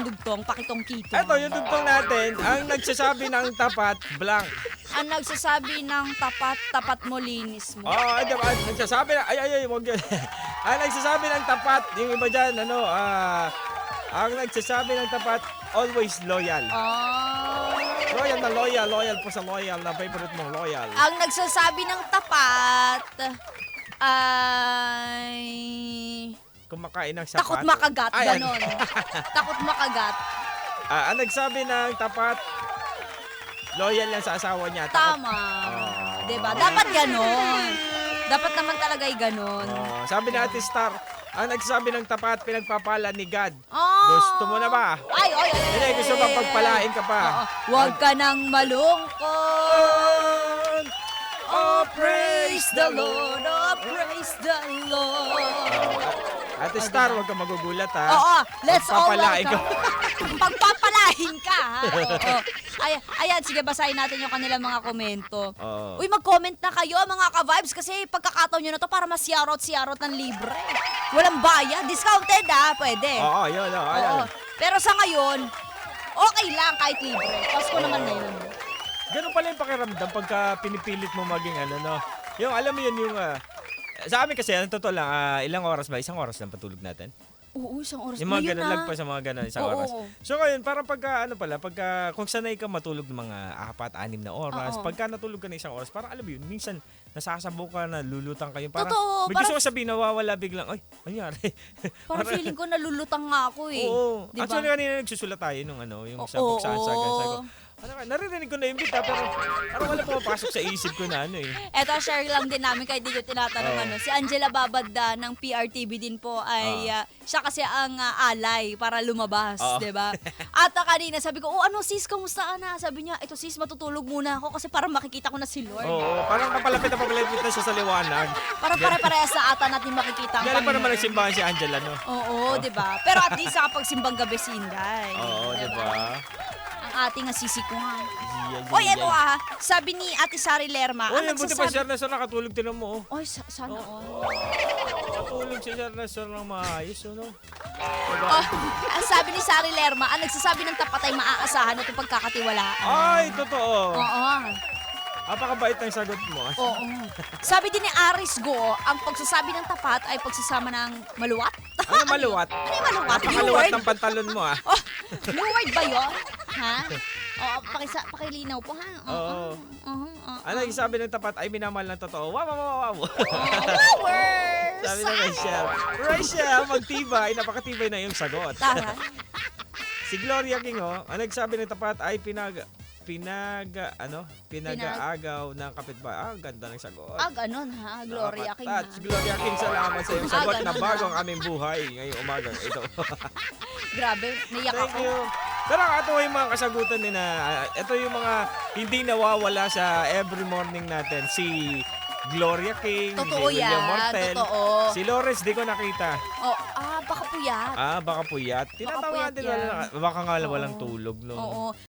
dugtong, pakitong-kito. Eto, yung tugtong natin, ang nagsasabi ng tapat, blank. Ang nagsasabi ng tapat, tapat mo, linis mo. Oh, ay, diba, nagsasabi na, ay, wag yun. Ang nagsasabi ng tapat, yung iba dyan, ang nagsasabi ng tapat, always loyal. Loyal na loyal po sa loyal, na favorite mong loyal. Ang nagsasabi ng tapat ay Kumakain ng sapat. takot makagat, Ayan. ganon. Takot makagat. Ang nagsabi ng tapat, loyal yan sa asawa niya. Takot- Tama. Oh. Diba? Dapat ganon. Dapat naman talaga'y ganon. Oh, sabi ni Ate Star, ang nagsasabi ng tapat, pinagpapala ni God. Oh. Gusto mo na ba? Ay. Hindi, gusto bang pagpalain ka pa? Huwag ka nang malungkot. Oh, praise the Lord. Oh, praise the Lord. Ate Star, huwag ka magugulat ha. Oo, let's all Pagpapalain welcome. Pagpapalahin ka, ha? Oo. Ayan, sige, basahin natin yung kanilang mga komento. Oo. Uy, mag-comment na kayo, mga ka-vibes, kasi pagkakataon nyo na to para mas-yarot ng libre. Walang bayad. Discounted, ha? Pwede. Oo, yun. Oo. Pero sa ngayon, okay lang kahit libre. Pasko naman na yun. Ganun pala yung pakiramdam pagka pinipilit mo maging no. Yung, alam mo yun, yung... sa amin kasi, ang totoo lang, ilang oras ba? Isang oras lang patulog natin. Oo, isang oras Yung na mga yun, ganun, ha? lagpas sa mga ganun, isang Oo. oras. So ngayon, parang pagka, kung sanay ka matulog ng mga 4-6 na oras, Oo. pagka natulog ka na isang oras, parang alam mo yun, minsan, nasasabog ka na, lulutang ka yung parang, Totoo, may gusto parang- ko sabihin, nawawala biglang, ay, nangyari. Parang feeling ko nalulutang nga ako, eh. Oo. Diba? Actually, kanina nagsusulat tayo nung yung sa Oo. buksasagan. Sabi ko, naririnig ko na yung beat, pero parang wala pumapasok sa isip ko na Eto, share lang din namin kahit di nyo tinatanong Si Angela Babadda ng PRTV din po ay siya kasi ang alay para lumabas, Oo. diba? At kanina sabi ko, sis, kamusta ka na? Sabi niya, ito sis, matutulog muna ako kasi para makikita ko na si Lord. Oo, parang papalapit na siya sa liwanag. Para pare-parehas na ata natin makikita ang Galing pa naman Panginoon. nagsimbahan si Angela, no? Oo, diba? Pero at least nakapagsimbang gabi si Inday. Oo, diba? Ang ating asisikuhan. Yeah. Oy, eto sabi ni Ate Sari Lerma, Uy, ang buti pa si nagsasabi... Ernesto nakatulog, tinan mo, Oy, sana all. Nakatulog si Ernesto ng maayos, no? Diba? Ang sabi ni Sari Lerma, ang nagsasabi ng tapat ay maaasahan at pagkakatiwalaan. Ay, totoo. Oo. Napakabait ng sagot mo. Oo. Sabi din ni Aris Go, ang pagsasabi ng tapat ay pagsasama ng maluwat. Ano maluwat? Ano yung maluwat? New Napakaluwat word? ng pantalon mo, Oh, new word ba yun? Ha? Oo, pakilinaw po, ha? Oo. Ano yung sabi ng tapat ay minamahal ng totoo? Wow. Flowers! Sabi ng Rachel, magtibay, napakatibay na yung sagot. Tara. Si Gloria King, ang nagsabi ng tapat ay pinag-aagaw ng kapitbahay. Ang ganda ng sagot. Ganon ha, Gloria King ha. Nakaka-touch. Gloria King, salamat sa iyong sagot na Ganun bago ha. ang aming buhay ngayong umaga. Ito. Grabe, naiyak Thank ako. you. Pero ito yung mga kasagutan nila. Ito yung mga hindi nawawala sa every morning natin. Si Gloria King, Totoo si William yan, Mortel, totoo. si Lawrence, di ko nakita. Baka puyat. Baka puyat. Tinatawa puyat din yan. wala. Baka nga walang tulog, no? Oo.